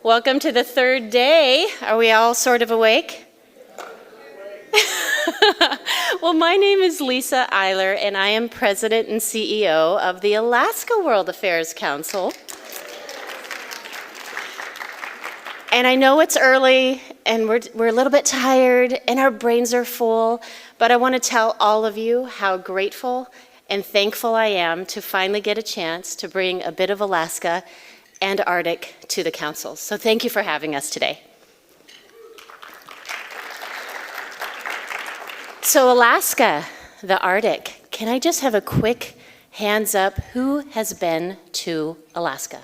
Welcome to the third day. Are we all sort of awake? Well, my name is Lis Eyler, and I am President and CEO of the Alaska World Affairs Council. And I know it's early, and we're a little bit tired, and our brains are full, but I want to tell all of you how grateful and thankful I am to finally get a chance to bring a bit of Alaska and Arctic to the Council. So thank you for having us today. So Alaska, the Arctic, can I just have a quick hands up? Who has been to Alaska?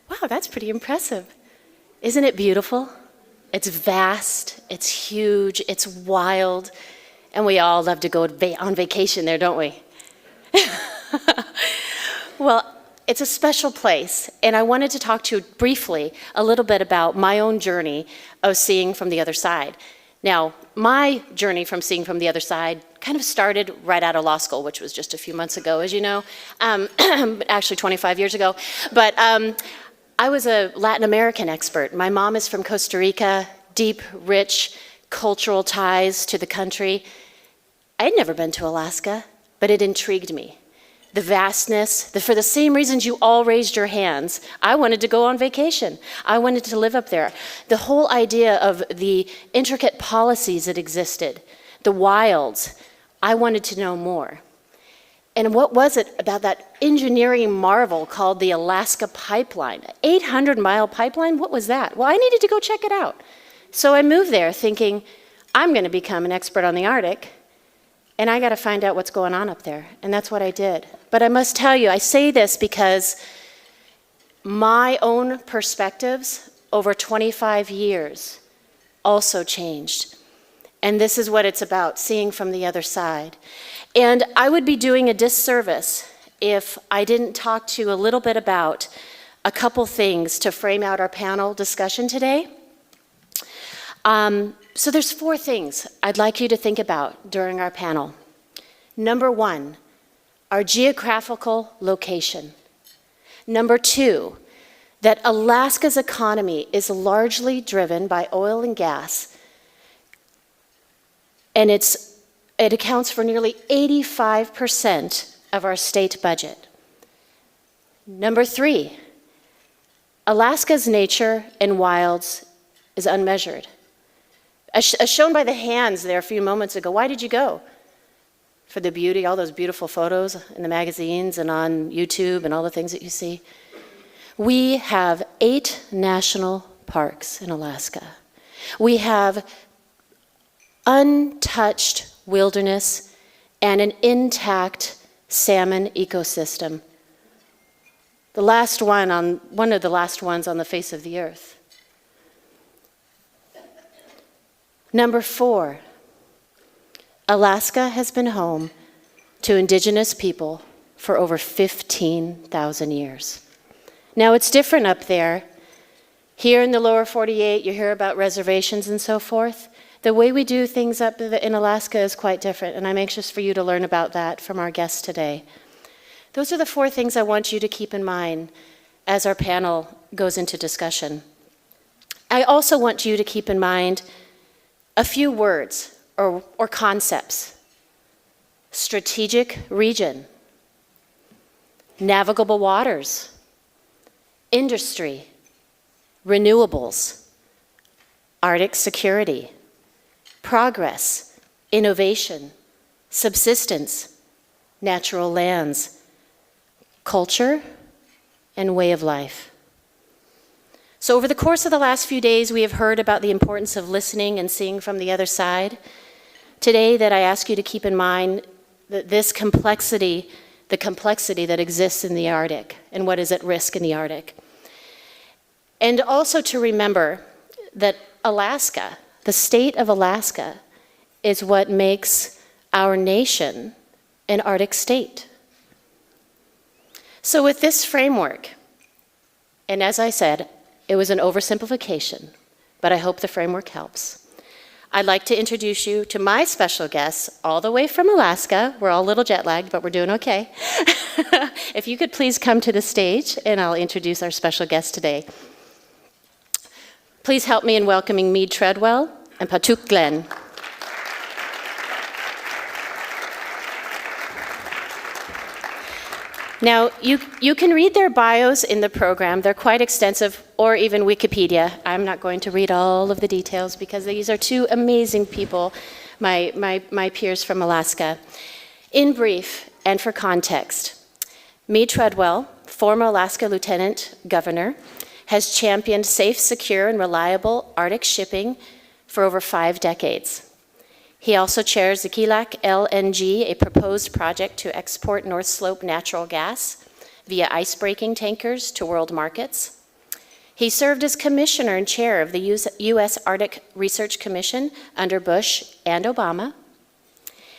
Wow, that's pretty impressive. Isn't it beautiful? It's vast, it's huge, it's wild, and we all love to go on vacation there, don't we? Well, it's a special place, and I wanted to talk to you briefly a little bit about my own journey of seeing from the other side. Now, my journey from seeing from the other side kind of started right out of law school, which was just a few months ago, as you know, actually 25 years ago. But I was a Latin American expert. My mom is from Costa Rica, deep, rich cultural ties to the country. I had never been to Alaska, but it intrigued me. The vastness, for the same reasons you all raised your hands. I wanted to go on vacation. I wanted to live up there. The whole idea of the intricate policies that existed, the wilds, I wanted to know more. And what was it about that engineering marvel called the Alaska Pipeline? 800-mile pipeline, what was that? Well, I needed to go check it out. So I moved there thinking, I'm going to become an expert on the Arctic, and I got to find out what's going on up there. And that's what I did. But I must tell you, I say this because my own perspectives over 25 years also changed. And this is what it's about, seeing from the other side. And I would be doing a disservice if I didn't talk to you a little bit about a couple things to frame out our panel discussion today. So there's 4 things I'd like you to think about during our panel. Number 1, our geographical location. Number 2, that Alaska's economy is largely driven by oil and gas, and it accounts for nearly 85% of our state budget. Number 3, Alaska's nature and wilds is unmeasured. As shown by the hands there a few moments ago, why did you go? For the beauty, all those beautiful photos in the magazines and on YouTube and all the things that you see. We have 8 national parks in Alaska. We have untouched wilderness and an intact salmon ecosystem. One of the last ones on the face of the earth. Number 4, Alaska has been home to Indigenous people for over 15,000 years. Now it's different up there. Here in the lower 48, you hear about reservations and so forth. The way we do things up in Alaska is quite different, and I'm anxious for you to learn about that from our guests today. Those are the 4 things I want you to keep in mind as our panel goes into discussion. I also want you to keep in mind a few words or concepts. Strategic region, navigable waters, industry, renewables, Arctic security, progress, innovation, subsistence, natural lands, culture, and way of life. So over the course of the last few days, we have heard about the importance of listening and seeing from the other side. Today, that I ask you to keep in mind that the complexity that exists in the Arctic and what is at risk in the Arctic. And also to remember that Alaska, the state of Alaska, is what makes our nation an Arctic state. So with this framework, and as I said, it was an oversimplification, but I hope the framework helps. I'd like to introduce you to my special guests all the way from Alaska. We're all a little jet lagged, but we're doing okay. If you could please come to the stage, and I'll introduce our special guest today. Please help me in welcoming Mead Treadlwell and Patuk Glenn. Now, you can read their bios in the program. They're quite extensive, or even Wikipedia. I'm not going to read all of the details because these are two amazing people, my peers from Alaska. In brief, and for context, Mead Treadlwell, former Alaska Lieutenant Governor, has championed safe, secure, and reliable Arctic shipping for over 5 decades. He also chairs the Kilak LNG, a proposed project to export North Slope natural gas via ice-breaking tankers to world markets. He served as commissioner and chair of the U.S. Arctic Research Commission under Bush and Obama.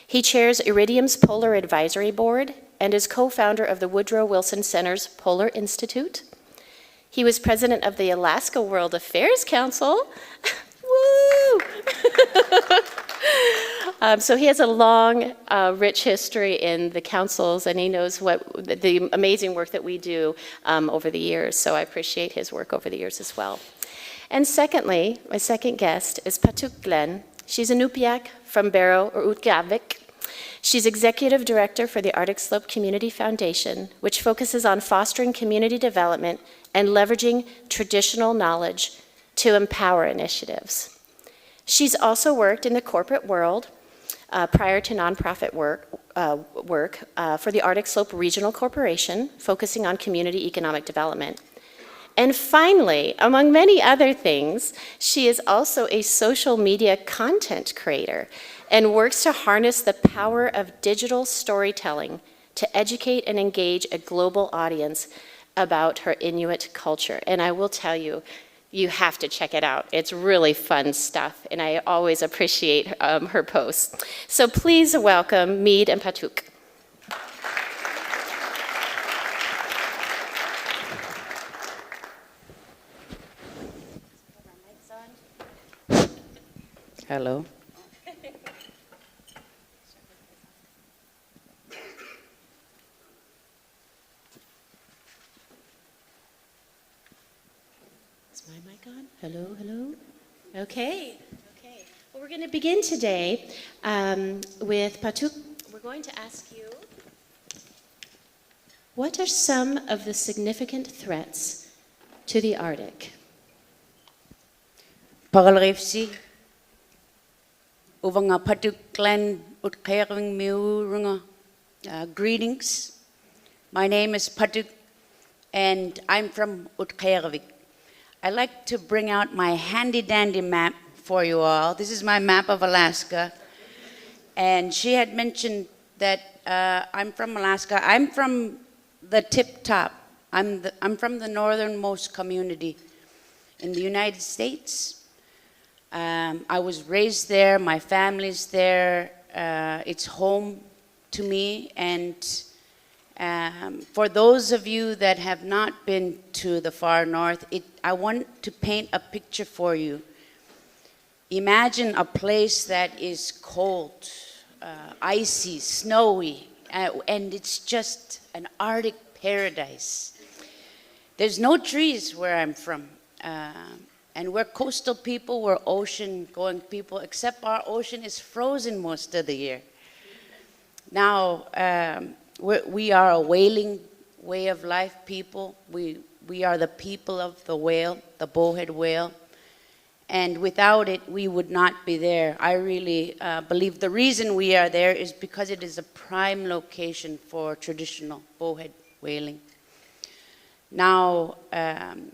He chairs Iridium's Polar Advisory Board and is co-founder of the Woodrow Wilson Center's Polar Institute. He was president of the Alaska World Affairs Council. Woo! So he has a long, rich history in the councils, and he knows what the amazing work that we do over the years. So I appreciate his work over the years as well. And secondly, my second guest is Patuk Glenn. She's a Nupiaq from Barrow or Utqiagvik. She's executive director for the Arctic Slope Community Foundation, which focuses on fostering community development and leveraging traditional knowledge to empower initiatives. She's also worked in the corporate world prior to nonprofit work for the Arctic Slope Regional Corporation, focusing on community economic development. And finally, among many other things, she is also a social media content creator and works to harness the power of digital storytelling to educate and engage a global audience about her Inuit culture. And I will tell you, you have to check it out. It's really fun stuff, and I always appreciate her posts. So please welcome Mead and Patuk. Hello. Is my mic on? Hello, hello? Okay. Well, we're going to begin today with Patuk. We're going to ask you, what are some of the significant threats to the Arctic? Pagalrefsi. Uvanga Patuk Glenn Utqeagvik miurunga. Greetings. My name is Patuk, and I'm from Utqeagvik. I'd like to bring out my handy-dandy map for you all. This is my map of Alaska. And she had mentioned that I'm from Alaska. I'm from the tip top. I'm from the northernmost community in the United States. I was raised there, my family's there. It's home to me. And for those of you that have not been to the far north, I want to paint a picture for you. Imagine a place that is cold, icy, snowy, and it's just an Arctic paradise. There's no trees where I'm from. And we're coastal people, we're ocean-going people, except our ocean is frozen most of the year. Now, we are a whaling way of life people. We are the people of the whale, the bowhead whale. And without it, we would not be there. I really believe the reason we are there is because it is a prime location for traditional bowhead whaling. Now,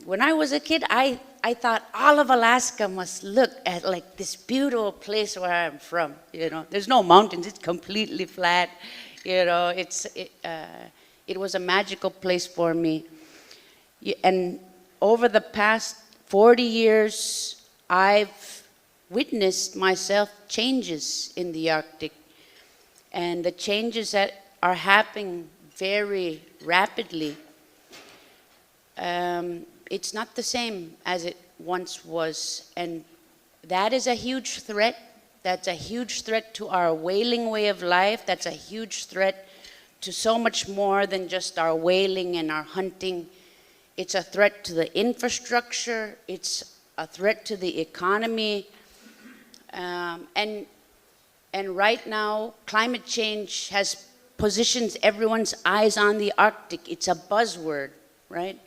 when I was a kid, I thought all of Alaska must look at like this beautiful place where I'm from. You know, there's no mountains; it's completely flat. You know, it was a magical place for me. And over the past 40 years, I've witnessed myself changes in the Arctic, and the changes that are happening very rapidly. It's not the same as it once was, and that is a huge threat. That's a huge threat to our whaling way of life. That's a huge threat to so much more than just our whaling and our hunting. It's a threat to the infrastructure. It's a threat to the economy. And right now, climate change has positions everyone's eyes on the Arctic. It's a buzzword, right?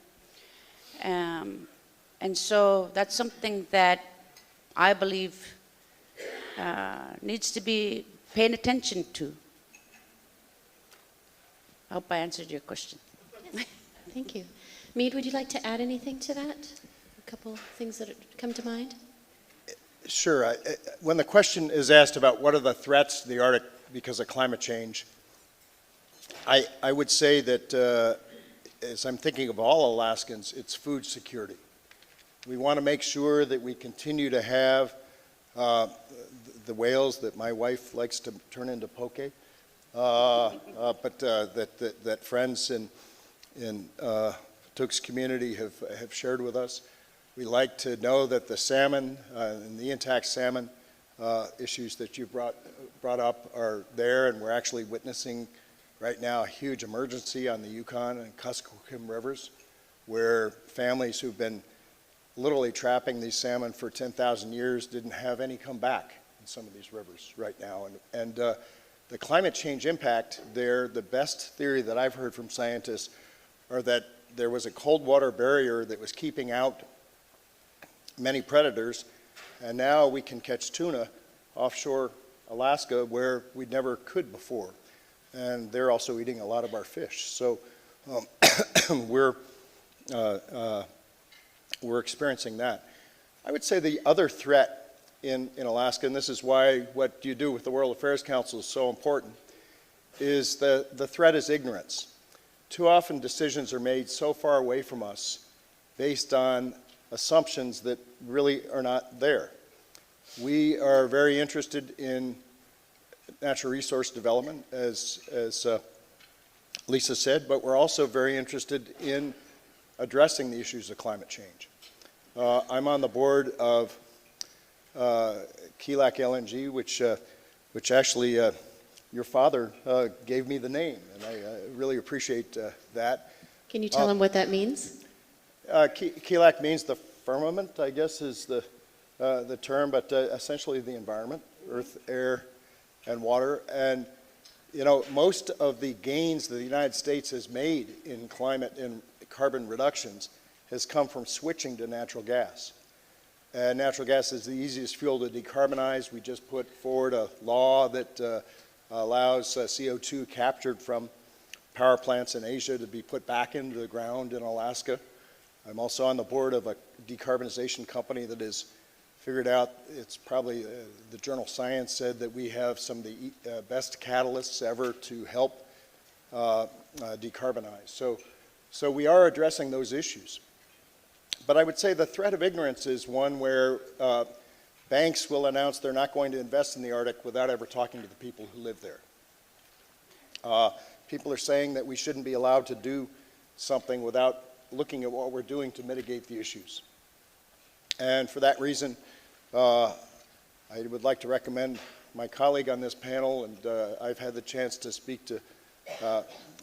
And so that's something that I believe needs to be paid attention to. I hope I answered your question. Yes. Thank you. Mead, would you like to add anything to that? A couple things that come to mind? Sure. When the question is asked about what are the threats to the Arctic because of climate change, I would say that as I'm thinking of all Alaskans, it's food security. We want to make sure that we continue to have the whales that my wife likes to turn into poke, but that friends in Patuk's community have shared with us. We like to know that the salmon and the intact salmon issues that you brought up are there, and we're actually witnessing right now a huge emergency on the Yukon and Kuskokwim rivers, where families who've been literally trapping these salmon for 10,000 years didn't have any come back in some of these rivers right now. And the climate change impact there, the best theory that I've heard from scientists are that there was a cold water barrier that was keeping out many predators, and now we can catch tuna offshore Alaska where we never could before. And they're also eating a lot of our fish. So we're experiencing that. I would say the other threat in Alaska, and this is why what you do with the World Affairs Council is so important, is the threat is ignorance. Too often decisions are made so far away from us based on assumptions that really are not there. We are very interested in natural resource development, as Lisa said, but we're also very interested in addressing the issues of climate change. I'm on the board of Keelak LNG, which actually your father gave me the name, and I really appreciate that. Can you tell them what that means? Keelak means the firmament, I guess is the term, but essentially the environment, earth, air, and water. And you know, most of the gains that the United States has made in climate and carbon reductions has come from switching to natural gas. And natural gas is the easiest fuel to decarbonize. We just put forward a law that allows CO2 captured from power plants in Asia to be put back into the ground in Alaska. I'm also on the board of a decarbonization company that has figured out, it's probably, the journal Science said that we have some of the best catalysts ever to help decarbonize. So we are addressing those issues. But I would say the threat of ignorance is one where banks will announce they're not going to invest in the Arctic without ever talking to the people who live there. People are saying that we shouldn't be allowed to do something without looking at what we're doing to mitigate the issues. And for that reason, I would like to recommend my colleague on this panel, and I've had the chance to speak to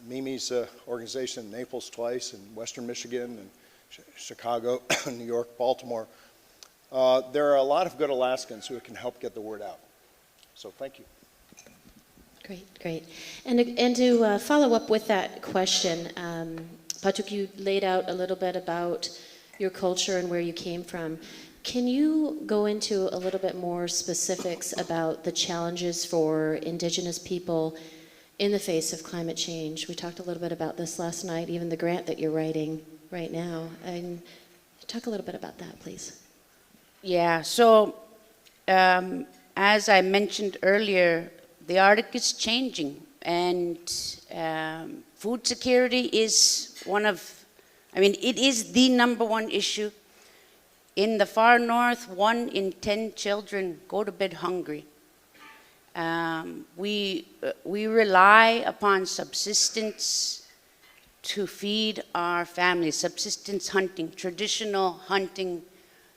Mimi's organization in Naples twice, and Western Michigan, and Chicago, New York, Baltimore. There are a lot of good Alaskans who can help get the word out. So thank you. Great, great. And to follow up with that question, Patuk, you laid out a little bit about your culture and where you came from. Can you go into a little bit more specifics about the challenges for Indigenous people in the face of climate change? We talked a little bit about this last night, even the grant that you're writing right now. And talk a little bit about that, please. Yeah, so as I mentioned earlier, the Arctic is changing, and food security is it is the #1 issue. In the far north, 1 in 10 children go to bed hungry. We rely upon subsistence to feed our families, subsistence hunting, traditional hunting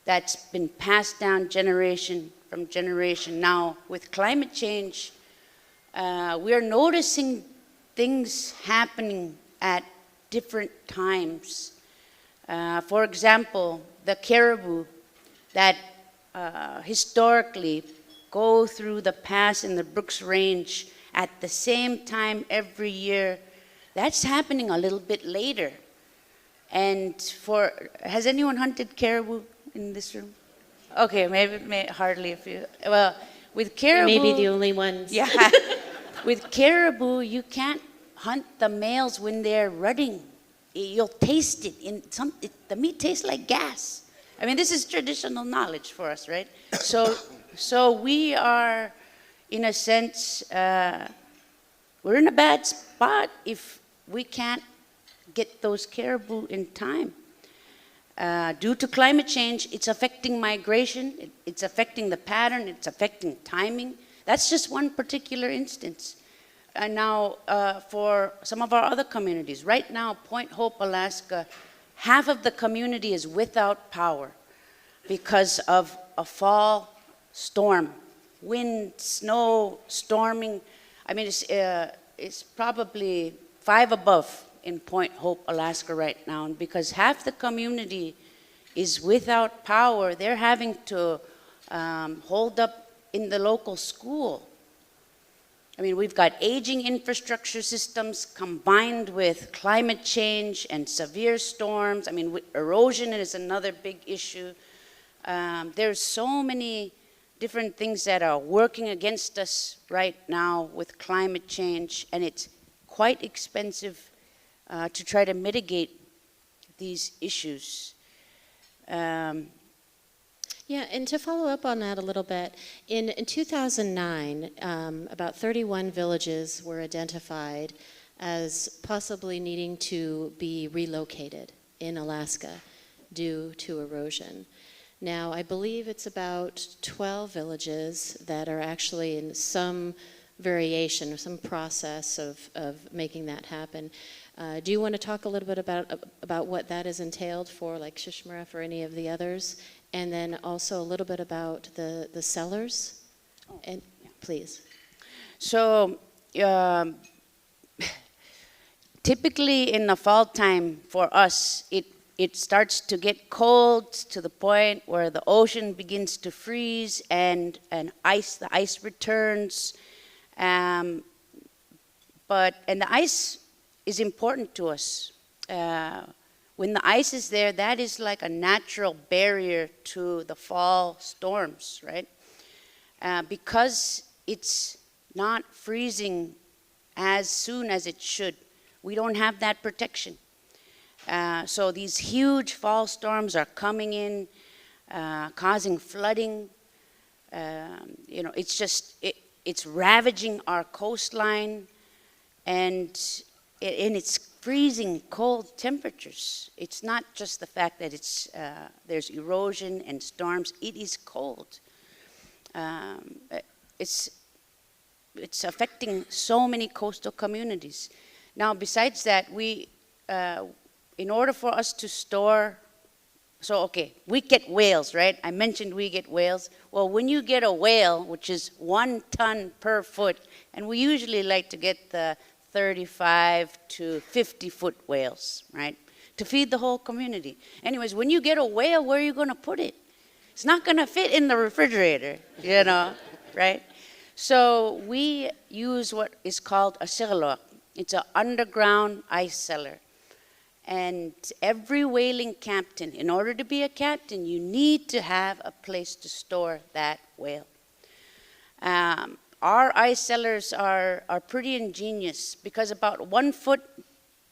that's been passed down generation from generation. Now, with climate change, we're noticing things happening at different times. For example, the caribou that historically go through the pass in the Brooks Range at the same time every year, that's happening a little bit later. And has anyone hunted caribou in this room? Okay, maybe hardly a few. Well, with caribou, Maybe the only ones. yeah, with caribou, you can't hunt the males when they're rutting. You'll taste it. The meat tastes like gas. I mean, this is traditional knowledge for us, right? So we are, in a sense, we're in a bad spot if we can't get those caribou in time. Due to climate change, it's affecting migration, it's affecting the pattern, it's affecting timing. That's just one particular instance. And now for some of our other communities, right now, Point Hope, Alaska, half of the community is without power because of a fall storm, wind, snow, storming. I mean, it's probably 5 above in Point Hope, Alaska right now. And because half the community is without power, they're having to hold up in the local school. I mean, we've got aging infrastructure systems combined with climate change and severe storms. I mean, erosion is another big issue. There's so many different things that are working against us right now with climate change, and it's quite expensive to try to mitigate these issues. Yeah, and to follow up on that a little bit, in 2009, about 31 villages were identified as possibly needing to be relocated in Alaska due to erosion. Now, I believe it's about 12 villages that are actually in some variation or some process of making that happen. Do you want to talk a little bit about what that has entailed for like Shishmaref or any of the others? And then also a little bit about the sellers? And please. So typically in the fall time for us, it starts to get cold to the point where the ocean begins to freeze and the ice returns. And the ice is important to us. When the ice is there, that is like a natural barrier to the fall storms, right? Because it's not freezing as soon as it should, we don't have that protection. So these huge fall storms are coming in, causing flooding. It's ravaging our coastline, and it's freezing cold temperatures. It's not just the fact that there's erosion and storms. It is cold. It's affecting so many coastal communities. Now, besides that, in order for us to store, we get whales, right? I mentioned we get whales. Well, when you get a whale, which is 1 ton per foot, and we usually like to get the 35 to 50 foot whales, right? To feed the whole community. Anyways, when you get a whale, where are you going to put it? It's not going to fit in the refrigerator, right? So we use what is called a sirloak. It's an underground ice cellar. And every whaling captain, in order to be a captain, you need to have a place to store that whale. Our ice cellars are pretty ingenious because about 1 foot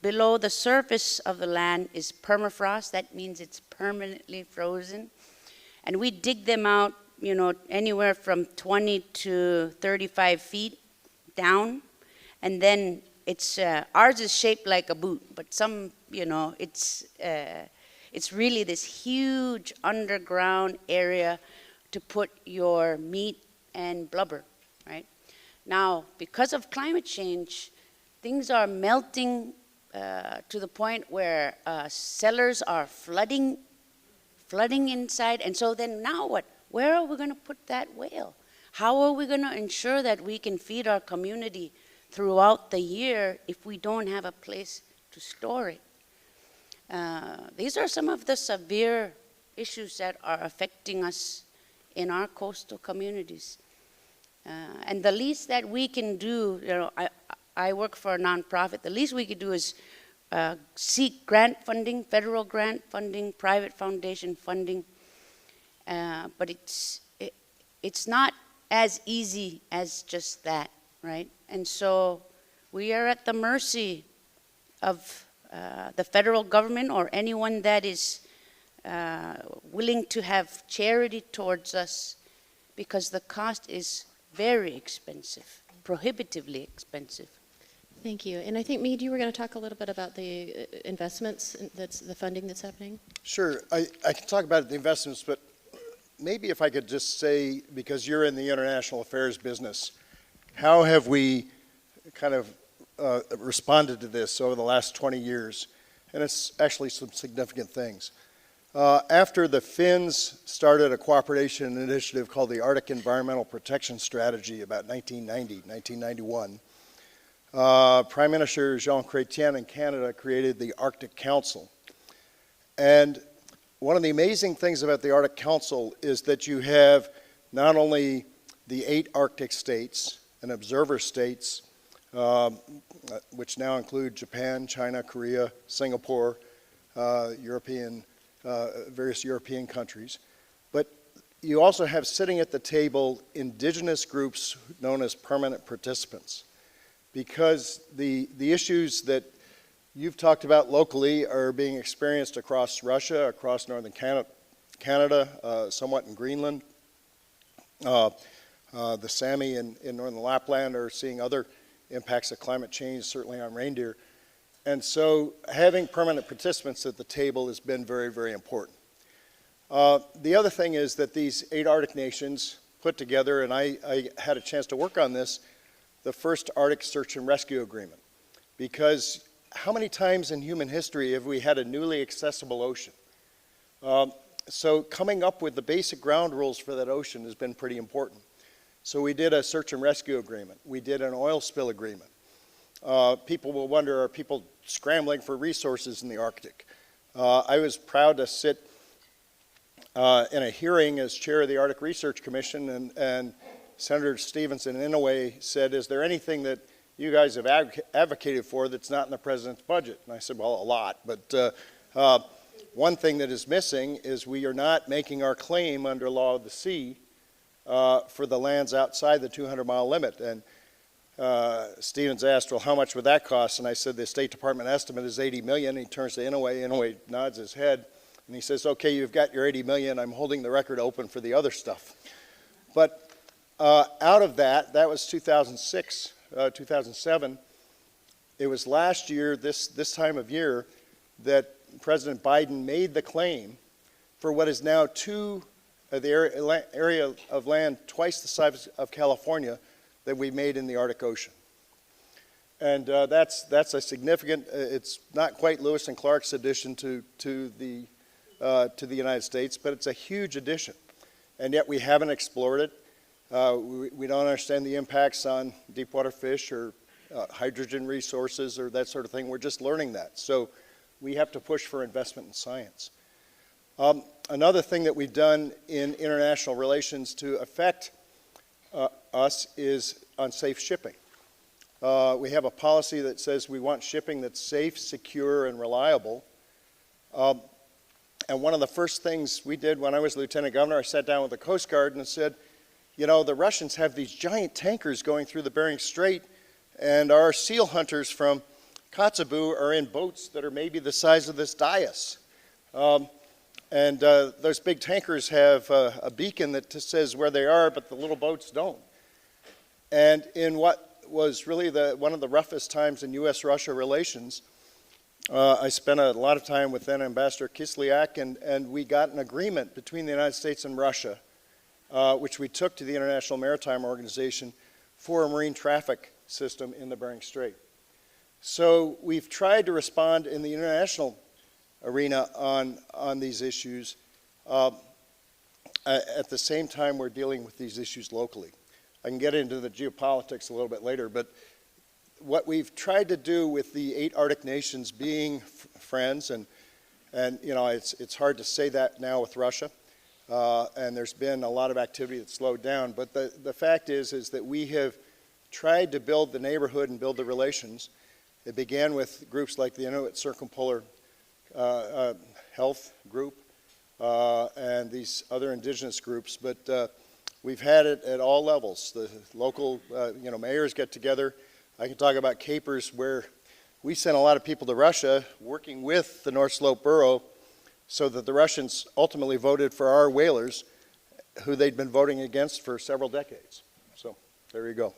below the surface of the land is permafrost. That means it's permanently frozen. And we dig them out, anywhere from 20 to 35 feet down. And then ours is shaped like a boot, but it's really this huge underground area to put your meat and blubber, right? Now, because of climate change, things are melting to the point where cellars are flooding inside. And so then now what? Where are we going to put that whale? How are we going to ensure that we can feed our community throughout the year if we don't have a place to store it? These are some of the severe issues that are affecting us in our coastal communities. And the least that we can do, I work for a nonprofit, the least we could do is seek grant funding, federal grant funding, private foundation funding, but it's not as easy as just that, right? And so we are at the mercy of the federal government or anyone that is willing to have charity towards us, because the cost is very expensive, prohibitively expensive. Thank you. And I think, Mead, you were going to talk a little bit about the investments, that's the funding that's happening. Sure, I can talk about the investments, but maybe if I could just say, because you're in the international affairs business, how have we kind of responded to this over the last 20 years? And it's actually some significant things. After the Finns started a cooperation initiative called the Arctic Environmental Protection Strategy about 1991, Prime Minister Jean Chrétien in Canada created the Arctic Council. And one of the amazing things about the Arctic Council is that you have not only the 8 Arctic states and observer states, which now include Japan, China, Korea, Singapore, various European countries, but you also have sitting at the table indigenous groups known as permanent participants, because the issues that you've talked about locally are being experienced across Russia, across northern Canada, somewhat in Greenland. The Sami in northern Lapland are seeing other impacts of climate change, certainly on reindeer. And so having permanent participants at the table has been very, very important. The other thing is that these 8 Arctic nations put together, and I had a chance to work on this, the first Arctic Search and Rescue Agreement. Because how many times in human history have we had a newly accessible ocean? So coming up with the basic ground rules for that ocean has been pretty important. So we did a search and rescue agreement. We did an oil spill agreement. People will wonder, are people scrambling for resources in the Arctic? I was proud to sit in a hearing as chair of the Arctic Research Commission, and Senator Stevenson in Inouye said, is there anything that you guys have advocated for that's not in the president's budget? And I said, well, a lot, but one thing that is missing is we are not making our claim under law of the sea for the lands outside the 200-mile limit. And Stevens asked, well, how much would that cost? And I said, the State Department estimate is $80 million. He turns to Inouye. Inouye nods his head, and he says, okay, you've got your $80 million. I'm holding the record open for the other stuff. But out of that was 2006, 2007. It was last year, this time of year, that President Biden made the claim for what is now the area of land twice the size of California that we made in the Arctic Ocean. And that's a significant, it's not quite Lewis and Clark's addition to the United States, but it's a huge addition. And yet we haven't explored it. We don't understand the impacts on deep water fish or hydrogen resources or that sort of thing. We're just learning that. So we have to push for investment in science. Another thing that we've done in international relations to affect us is on safe shipping. We have a policy that says we want shipping that's safe, secure, and reliable. And one of the first things we did when I was Lieutenant Governor, I sat down with the Coast Guard and said, you know, the Russians have these giant tankers going through the Bering Strait, and our seal hunters from Kotzebue are in boats that are maybe the size of this dais. And those big tankers have a beacon that just says where they are, but the little boats don't. And in what was really one of the roughest times in U.S.-Russia relations, I spent a lot of time with then Ambassador Kislyak, and we got an agreement between the United States and Russia, which we took to the International Maritime Organization for a marine traffic system in the Bering Strait. So we've tried to respond in the international arena on these issues. At the same time, we're dealing with these issues locally. I can get into the geopolitics a little bit later, but what we've tried to do with the 8 Arctic nations being friends and And, you know, it's hard to say that now with Russia. And there's been a lot of activity that's slowed down. But the fact is that we have tried to build the neighborhood and build the relations. It began with groups like the Inuit Circumpolar Health Group and these other indigenous groups. But we've had it at all levels. The local, you know, mayors get together. I can talk about capers where we sent a lot of people to Russia working with the North Slope Borough so that the Russians ultimately voted for our whalers who they'd been voting against for several decades. So there you go.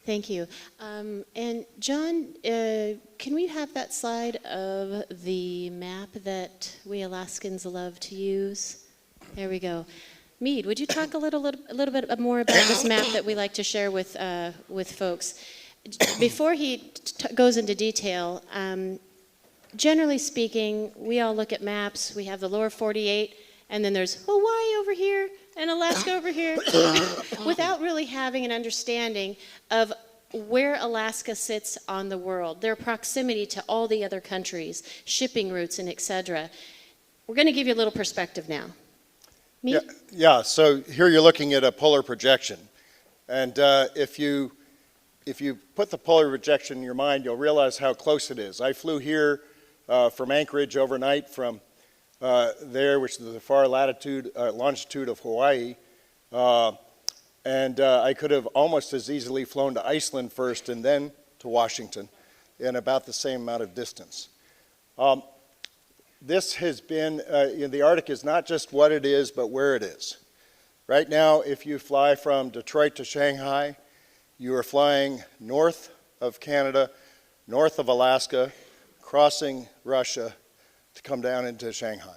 Thank you. And John, can we have that slide of the map that we Alaskans love to use? There we go. Mead, would you talk a little bit more about this map that we like to share with folks? Before he goes into detail, generally speaking, we all look at maps. We have the lower 48, and then there's Hawaii over here and Alaska over here, without really having an understanding of where Alaska sits on the world, their proximity to all the other countries, shipping routes, and et cetera. We're going to give you a little perspective now. Me? Yeah, so here you're looking at a polar projection. And if you put the polar projection in your mind, you'll realize how close it is. I flew here from Anchorage overnight from there, which is the far longitude of Hawaii. And I could have almost as easily flown to Iceland first and then to Washington in about the same amount of distance. This has been, the Arctic is not just what it is, but where it is. Right now, if you fly from Detroit to Shanghai, you are flying north of Canada, north of Alaska, crossing Russia to come down into Shanghai.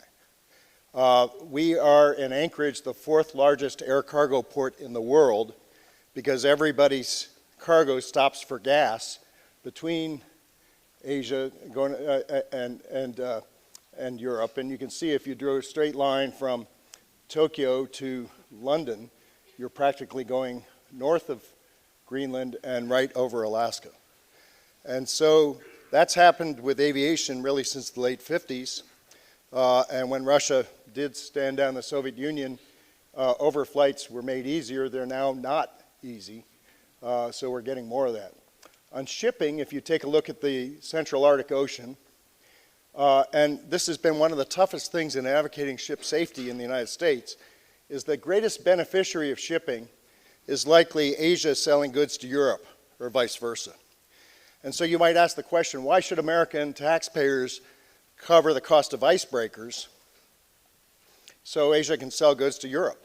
We are in Anchorage, the 4th largest air cargo port in the world, because everybody's cargo stops for gas between Asia and Europe. And you can see if you drew a straight line from Tokyo to London, you're practically going north of Greenland and right over Alaska. And so that's happened with aviation really since the late 50s. And when Russia did stand down the Soviet Union, overflights were made easier. They're now not easy. So we're getting more of that. On shipping, if you take a look at the Central Arctic Ocean, and this has been one of the toughest things in advocating ship safety in the United States, is the greatest beneficiary of shipping is likely Asia selling goods to Europe or vice versa. And so you might ask the question, why should American taxpayers cover the cost of icebreakers so Asia can sell goods to Europe?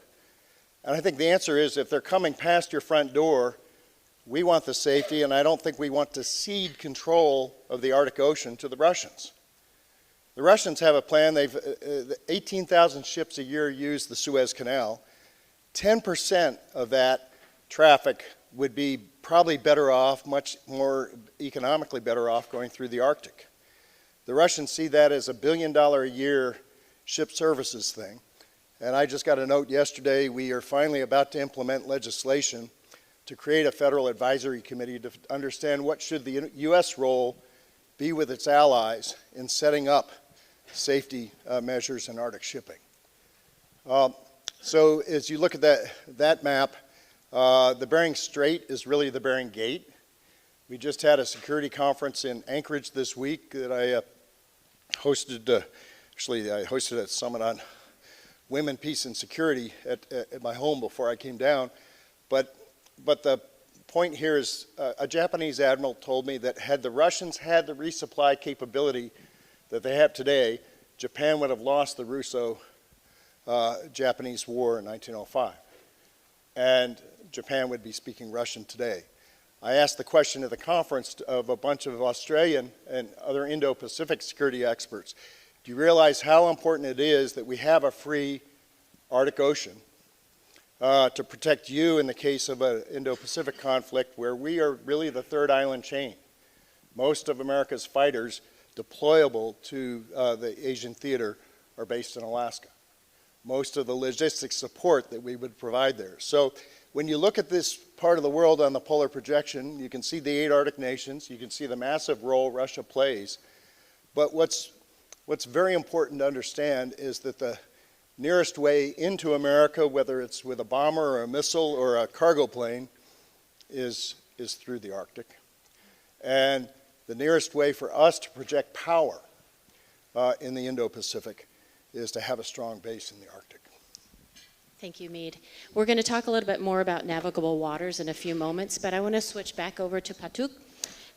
And I think the answer is if they're coming past your front door, we want the safety, and I don't think we want to cede control of the Arctic Ocean to the Russians. The Russians have a plan. 18,000 ships a year use the Suez Canal. 10% of that traffic would be probably better off, much more economically better off, going through the Arctic. The Russians see that as $1 billion a year ship services thing. And I just got a note yesterday, we are finally about to implement legislation to create a federal advisory committee to understand what should the U.S. role be with its allies in setting up safety measures in Arctic shipping. So as you look at that map, the Bering Strait is really the Bering Gate. We just had a security conference in Anchorage this week that I hosted. Actually, I hosted a summit on women, peace, and security at my home before I came down. But the point here is a Japanese admiral told me that had the Russians had the resupply capability that they have today, Japan would have lost the Russo-Japanese War in 1905. And Japan would be speaking Russian today. I asked the question at the conference of a bunch of Australian and other Indo-Pacific security experts. Do you realize how important it is that we have a free Arctic Ocean to protect you in the case of an Indo-Pacific conflict where we are really the third island chain? Most of America's fighters deployable to the Asian theater are based in Alaska. Most of the logistics support that we would provide there. So when you look at this part of the world on the polar projection, you can see the 8 Arctic nations, you can see the massive role Russia plays. But what's what's very important to understand is that the nearest way into America, whether it's with a bomber or a missile or a cargo plane, is through the Arctic. And the nearest way for us to project power in the Indo-Pacific is to have a strong base in the Arctic. Thank you, Mead. We're going to talk a little bit more about navigable waters in a few moments, but I want to switch back over to Patuk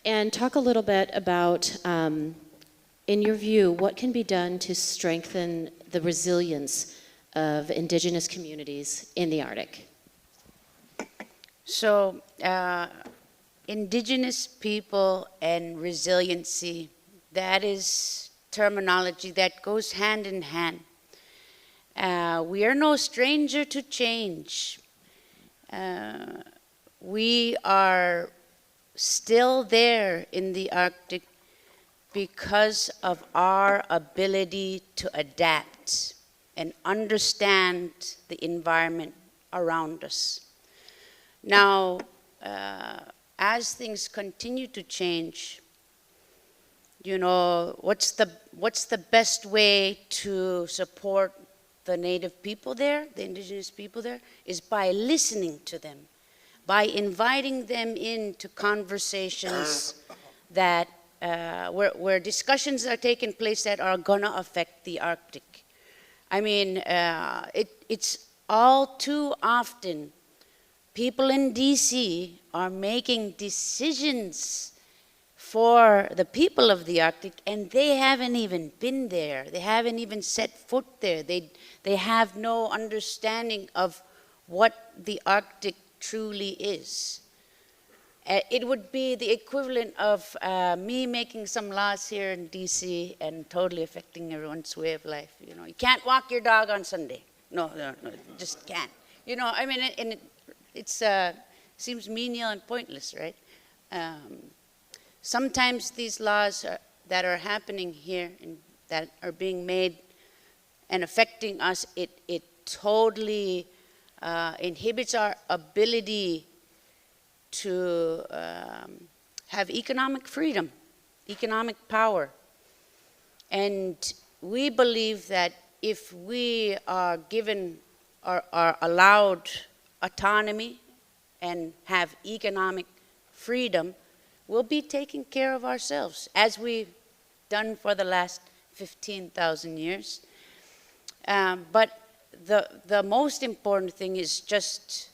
and talk a little bit about, in your view, what can be done to strengthen the resilience of Indigenous communities in the Arctic? So, Indigenous people and resiliency, that is terminology that goes hand in hand. We are no stranger to change. We are still there in the Arctic because of our ability to adapt and understand the environment around us. Now, as things continue to change, you know, what's the best way to support the native people there, the indigenous people there, is by listening to them, by inviting them into conversations that where discussions are taking place that are gonna affect the Arctic. I mean, it's all too often people in DC are making decisions for the people of the Arctic, and they haven't even been there. They haven't even set foot there. They have no understanding of what the Arctic truly is. It would be the equivalent of me making some laws here in DC and totally affecting everyone's way of life. You know, you can't walk your dog on Sunday. No, just can't. You know, I mean, it seems menial and pointless, right? Sometimes these laws that are happening here and that are being made and affecting us, it totally inhibits our ability to have economic freedom, economic power. And we believe that if we are given or are allowed autonomy and have economic freedom, we'll be taking care of ourselves, as we've done for the last 15,000 years. But the most important thing is just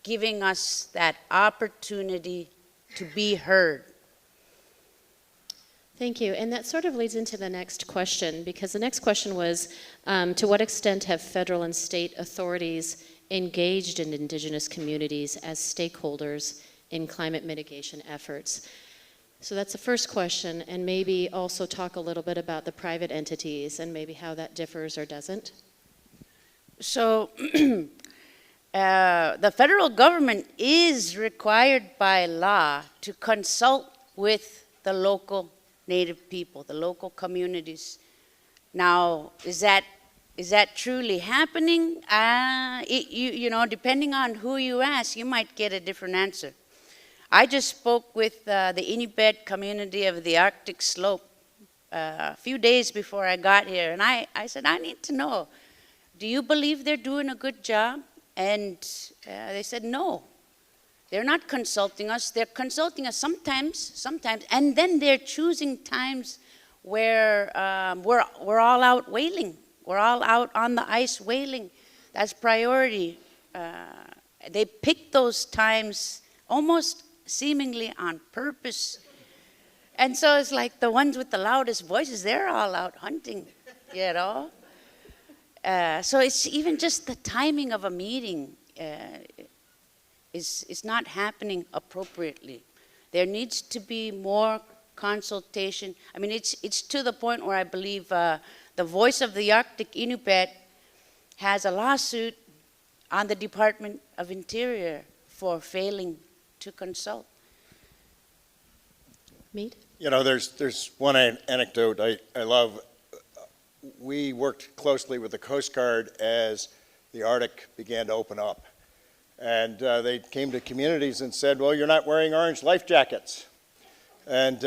giving us that opportunity to be heard. Thank you. And that sort of leads into the next question, because the next question was, to what extent have federal and state authorities engaged in Indigenous communities as stakeholders in climate mitigation efforts? So that's the first question, and maybe also talk a little bit about the private entities and maybe how that differs or doesn't. So the federal government is required by law to consult with the local native people, the local communities. Now, is that truly happening? You know, depending on who you ask, you might get a different answer. I just spoke with the Inuit community of the Arctic slope a few days before I got here, and I said, I need to know, do you believe they're doing a good job? And they said, no, they're not consulting us. They're consulting us sometimes, and then they're choosing times where we're all out whaling. We're all out on the ice whaling. That's priority. They pick those times almost seemingly on purpose. And so it's like the ones with the loudest voices, they're all out hunting, you know. So it's even just the timing of a meeting is not happening appropriately. There needs to be more consultation. I mean, it's to the point where I believe the voice of the Arctic Inuit has a lawsuit on the Department of Interior for failing to consult. Mead? You know, there's one anecdote I love. We worked closely with the Coast Guard as the Arctic began to open up. And they came to communities and said, well, you're not wearing orange life jackets. And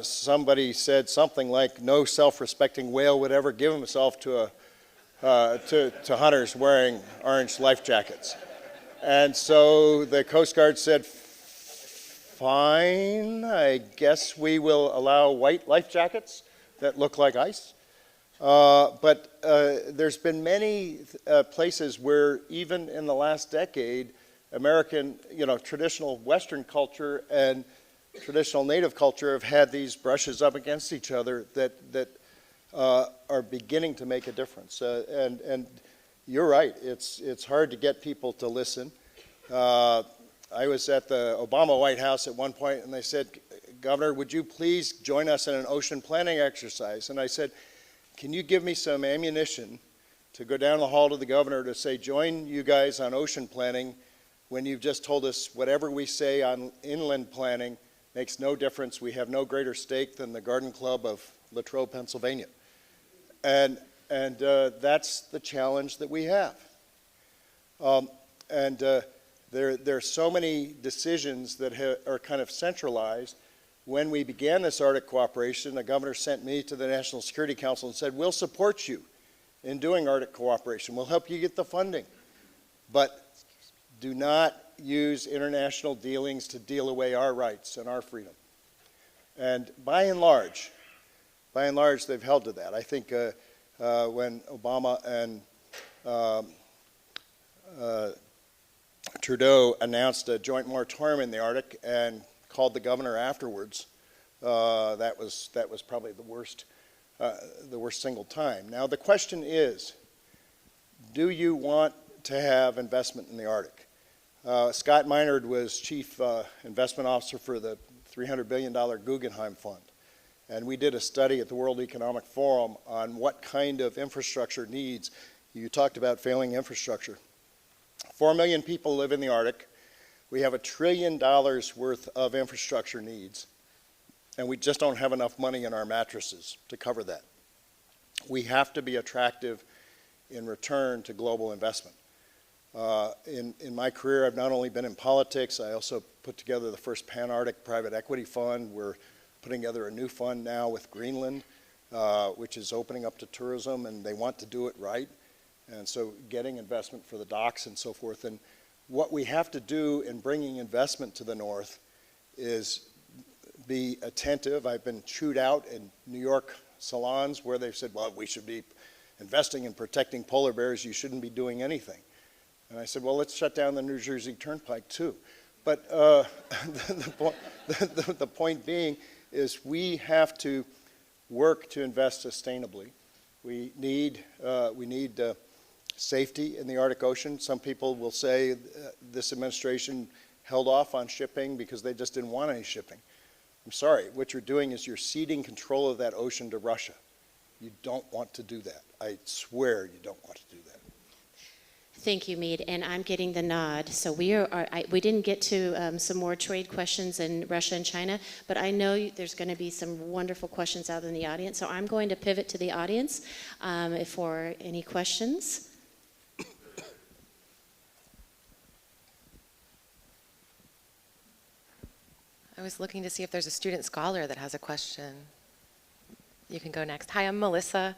somebody said something like, no self-respecting whale would ever give himself to hunters wearing orange life jackets. And so the Coast Guard said, fine, I guess we will allow white life jackets that look like ice. But there's been many places where even in the last decade, American, traditional Western culture and traditional Native culture have had these brushes up against each other that are beginning to make a difference. And you're right, it's hard to get people to listen. I was at the Obama White House at one point and they said, Governor, would you please join us in an ocean planning exercise? And I said, can you give me some ammunition to go down the hall to the governor to say, join you guys on ocean planning when you've just told us whatever we say on inland planning makes no difference. We have no greater stake than the Garden Club of Latrobe, Pennsylvania. And that's the challenge that we have. There are so many decisions that are kind of centralized. When we began this Arctic cooperation, the governor sent me to the National Security Council and said, we'll support you in doing Arctic cooperation. We'll help you get the funding. But do not use international dealings to deal away our rights and our freedom. And by and large, they've held to that. I think when Obama and Trudeau announced a joint moratorium in the Arctic and called the governor afterwards, that was probably the worst single time. Now the question is, do you want to have investment in the Arctic? Scott Minard was chief investment officer for the $300 billion Guggenheim Fund. And we did a study at the World Economic Forum on what kind of infrastructure needs. You talked about failing infrastructure. 4 million people live in the Arctic. We have $1 trillion worth of infrastructure needs. And we just don't have enough money in our mattresses to cover that. We have to be attractive in return to global investment. In my career, I've not only been in politics, I also put together the first Pan-Arctic private equity fund. We're putting together a new fund now with Greenland, which is opening up to tourism, and they want to do it right. And so getting investment for the docks and so forth. And what we have to do in bringing investment to the North is be attentive. I've been chewed out in New York salons where they've said, well, we should be investing in protecting polar bears. You shouldn't be doing anything. And I said, well, let's shut down the New Jersey Turnpike too. But the point being is we have to work to invest sustainably. We need safety in the Arctic Ocean. Some people will say this administration held off on shipping because they just didn't want any shipping. I'm sorry, what you're doing is you're ceding control of that ocean to Russia. You don't want to do that. I swear you don't want to do that. Thank you, Mead, and I'm getting the nod. So we didn't get to some more trade questions in Russia and China, but I know there's going to be some wonderful questions out in the audience. So I'm going to pivot to the audience for any questions. I was looking to see if there's a student scholar that has a question. You can go next. Hi, I'm Melissa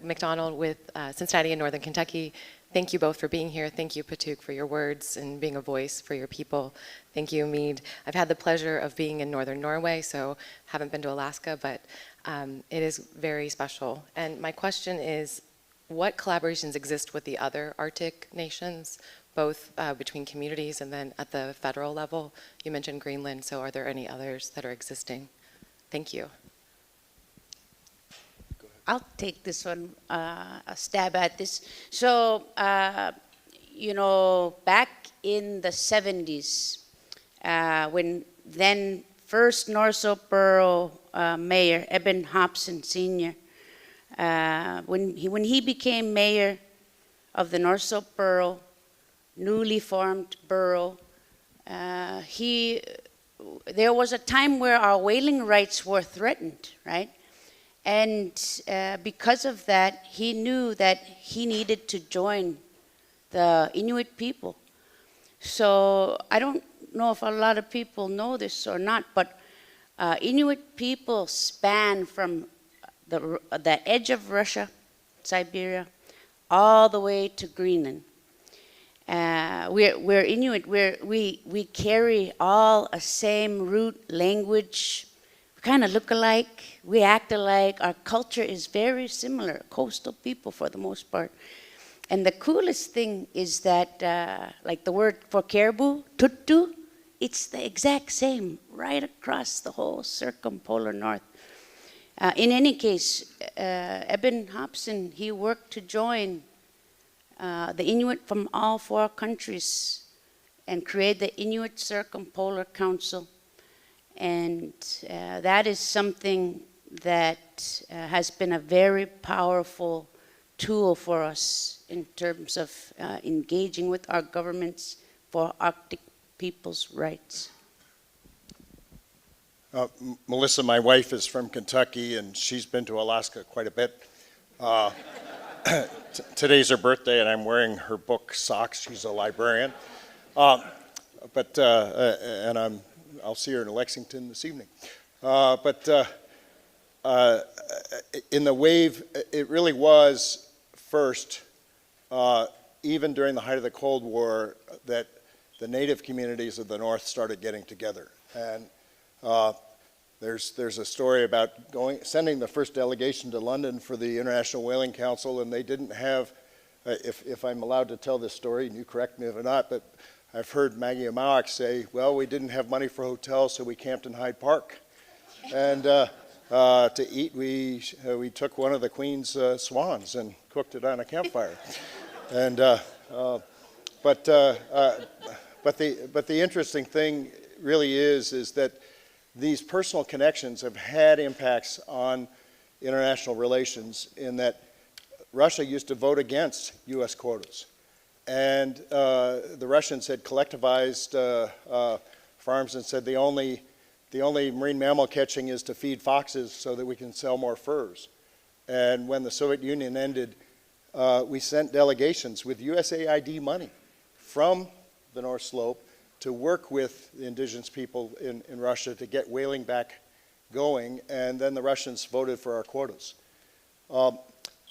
McDonald with Cincinnati and Northern Kentucky. Thank you both for being here. Thank you, Patuk, for your words and being a voice for your people. Thank you, Mead. I've had the pleasure of being in northern Norway, so haven't been to Alaska, but it is very special. And my question is, what collaborations exist with the other Arctic nations, both between communities and then at the federal level? You mentioned Greenland, so are there any others that are existing? Thank you. I'll take this one, a stab at this. So, you know, back in the 70s, when then first North Borough Mayor, Eben Hobson Sr., when he became mayor of the North Borough, newly formed borough, there was a time where our whaling rights were threatened, right? And because of that, he knew that he needed to join the Inuit people. So I don't know if a lot of people know this or not, but Inuit people span from the edge of Russia, Siberia, all the way to Greenland. We're Inuit. We carry all a same root, language. We kind of look alike. We act alike. Our culture is very similar. Coastal people, for the most part. And the coolest thing is that, like the word for caribou, tuttu, it's the exact same right across the whole circumpolar north. In any case, Eben Hobson, he worked to join the Inuit from all 4 countries and create the Inuit Circumpolar Council. And that is something that has been a very powerful tool for us in terms of engaging with our governments for Arctic people's rights. Melissa, my wife, is from Kentucky, and she's been to Alaska quite a bit. Today's her birthday, and I'm wearing her book socks. She's a librarian. And I'll see her in Lexington this evening. In the wave, it really was first, even during the height of the Cold War, that the native communities of the North started getting together. And there's a story about sending the first delegation to London for the International Whaling Council, and they didn't have, if I'm allowed to tell this story, and you correct me if I'm not, but I've heard Maggie Amawak say, well, we didn't have money for hotels, so we camped in Hyde Park. And to eat, we took one of the Queen's swans and cooked it on a campfire. And but the interesting thing really is that these personal connections have had impacts on international relations in that Russia used to vote against U.S. quotas. And the Russians had collectivized farms and said the only marine mammal catching is to feed foxes so that we can sell more furs. And when the Soviet Union ended, we sent delegations with USAID money from the North Slope to work with the indigenous people in Russia to get whaling back going, and then the Russians voted for our quotas.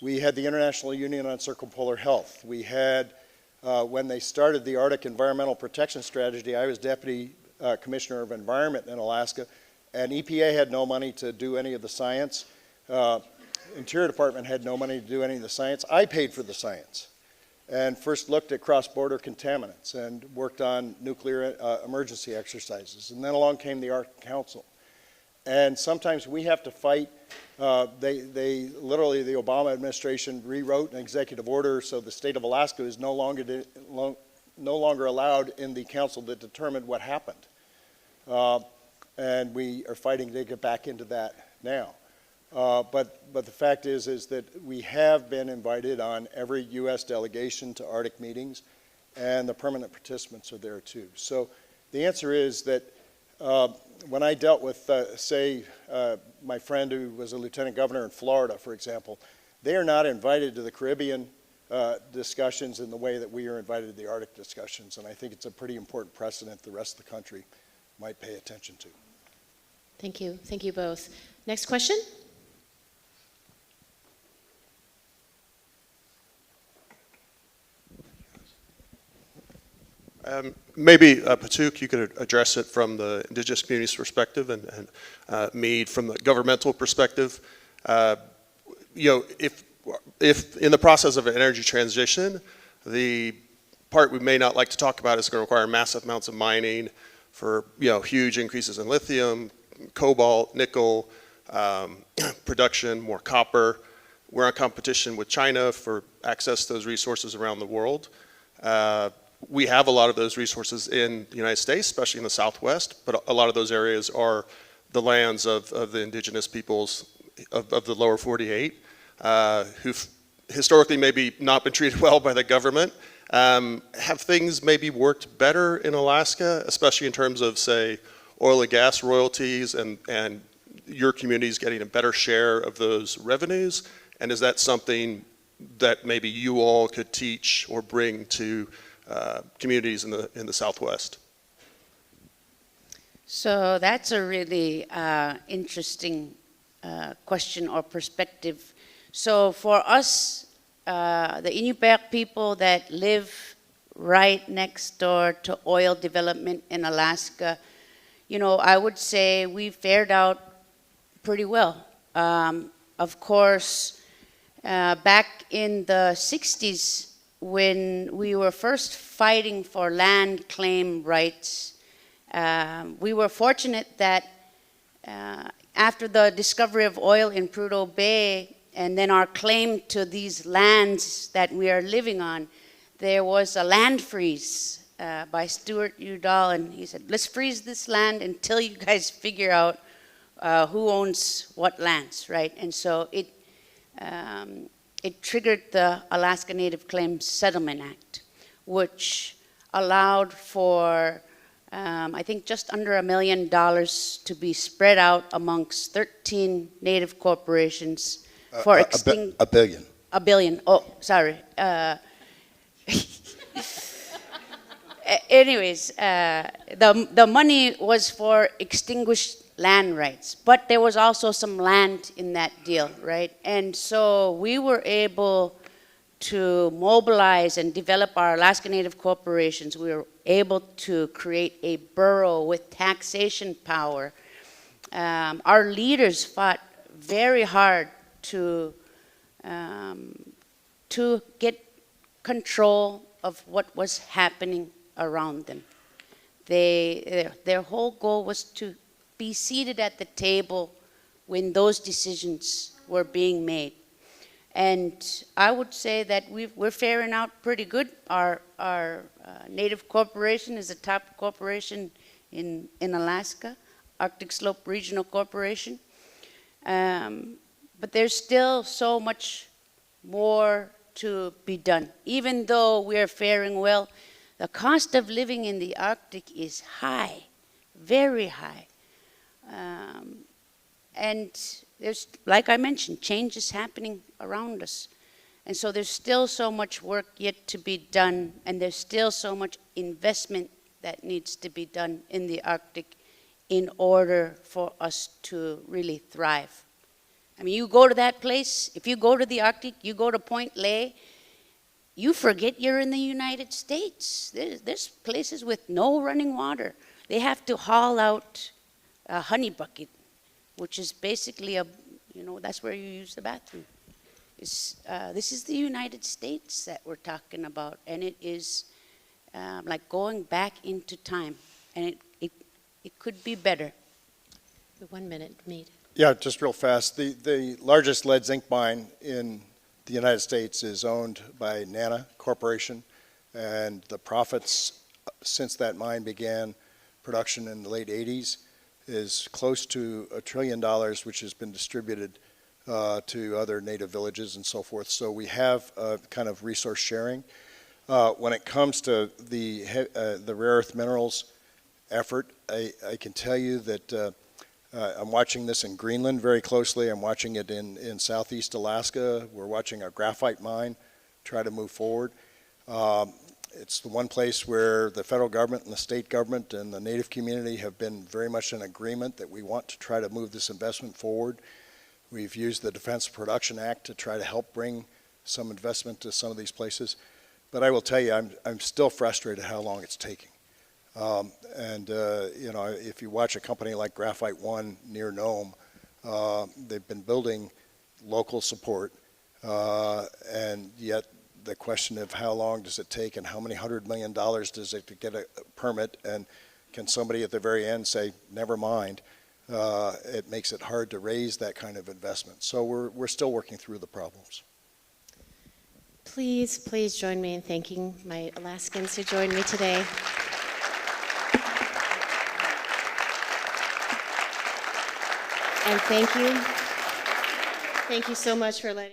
We had the International Union on Circumpolar Health. We had, when they started the Arctic Environmental Protection Strategy, I was Deputy Commissioner of Environment in Alaska, and EPA had no money to do any of the science. Interior Department had no money to do any of the science. I paid for the science and first looked at cross-border contaminants and worked on nuclear emergency exercises. And then along came the Arctic Council. And sometimes we have to fight. They literally, the Obama administration rewrote an executive order so the state of Alaska is no longer allowed in the council that determined what happened. And we are fighting to get back into that now. But the fact is that we have been invited on every U.S. delegation to Arctic meetings, and the permanent participants are there too. So the answer is that when I dealt with, say, my friend who was a lieutenant governor in Florida, for example, they are not invited to the Caribbean discussions in the way that we are invited to the Arctic discussions, and I think it's a pretty important precedent the rest of the country might pay attention to. Thank you. Thank you both. Next question? Maybe, Patuk, you could address it from the Indigenous community's perspective and Mead from the governmental perspective. If in the process of an energy transition, the part we may not like to talk about is going to require massive amounts of mining for huge increases in lithium, cobalt, nickel, production, more copper. We're in competition with China for access to those resources around the world. We have a lot of those resources in the United States, especially in the Southwest, but a lot of those areas are the lands of the indigenous peoples of the lower 48, who've historically maybe not been treated well by the government. Have things maybe worked better in Alaska, especially in terms of, say, oil and gas royalties and your communities getting a better share of those revenues? And is that something that maybe you all could teach or bring to communities in the Southwest? So that's a really interesting question or perspective. So for us, the Inupiaq people that live right next door to oil development in Alaska, you know, I would say we fared out pretty well. Of course, back in the 60s, when we were first fighting for land claim rights, we were fortunate that after the discovery of oil in Prudhoe Bay and then our claim to these lands that we are living on, there was a land freeze by Stuart Udall, and he said, let's freeze this land until you guys figure out who owns what lands, right? And so it triggered the Alaska Native Claims Settlement Act, which allowed for I think just under $1 million to be spread out amongst 13 Native corporations for A billion. $1 billion. Oh, sorry. Anyways, the money was for extinguished land rights, but there was also some land in that deal, right? And so we were able to mobilize and develop our Alaska Native corporations. We were able to create a borough with taxation power. Our leaders fought very hard to get control of what was happening around them. Their whole goal was to be seated at the table when those decisions were being made. And I would say that we're faring out pretty good. Our Native corporation is a top corporation in Alaska, Arctic Slope Regional Corporation. But there's still so much more to be done. Even though we're faring well, the cost of living in the Arctic is high, very high. And there's, like I mentioned, change is happening around us. And so there's still so much work yet to be done, and there's still so much investment that needs to be done in the Arctic in order for us to really thrive. I mean, you go to that place, if you go to the Arctic, you go to Point Lay, you forget you're in the United States. There's places with no running water. They have to haul out a honey bucket, which is basically that's where you use the bathroom. This is the United States that we're talking about, and it is like going back into time, and it could be better. 1 minute, Mead. Yeah, just real fast. The largest lead zinc mine in the United States is owned by NANA Corporation, and the profits since that mine began production in the late 80s is close to $1 trillion, which has been distributed to other native villages and so forth. So we have kind of resource sharing. When it comes to the rare earth minerals effort, I can tell you that I'm watching this in Greenland very closely. I'm watching it in southeast Alaska. We're watching a graphite mine try to move forward. It's the one place where the federal government and the state government and the native community have been very much in agreement that we want to try to move this investment forward. We've used the Defense Production Act to try to help bring some investment to some of these places. But I will tell you, I'm still frustrated how long it's taking. If you watch a company like Graphite One near Nome, they've been building local support, and yet the question of how long does it take and how many $100 million does it to get a permit, and can somebody at the very end say, never mind, it makes it hard to raise that kind of investment. So we're still working through the problems. Please join me in thanking my Alaskans who joined me today. And thank you so much for letting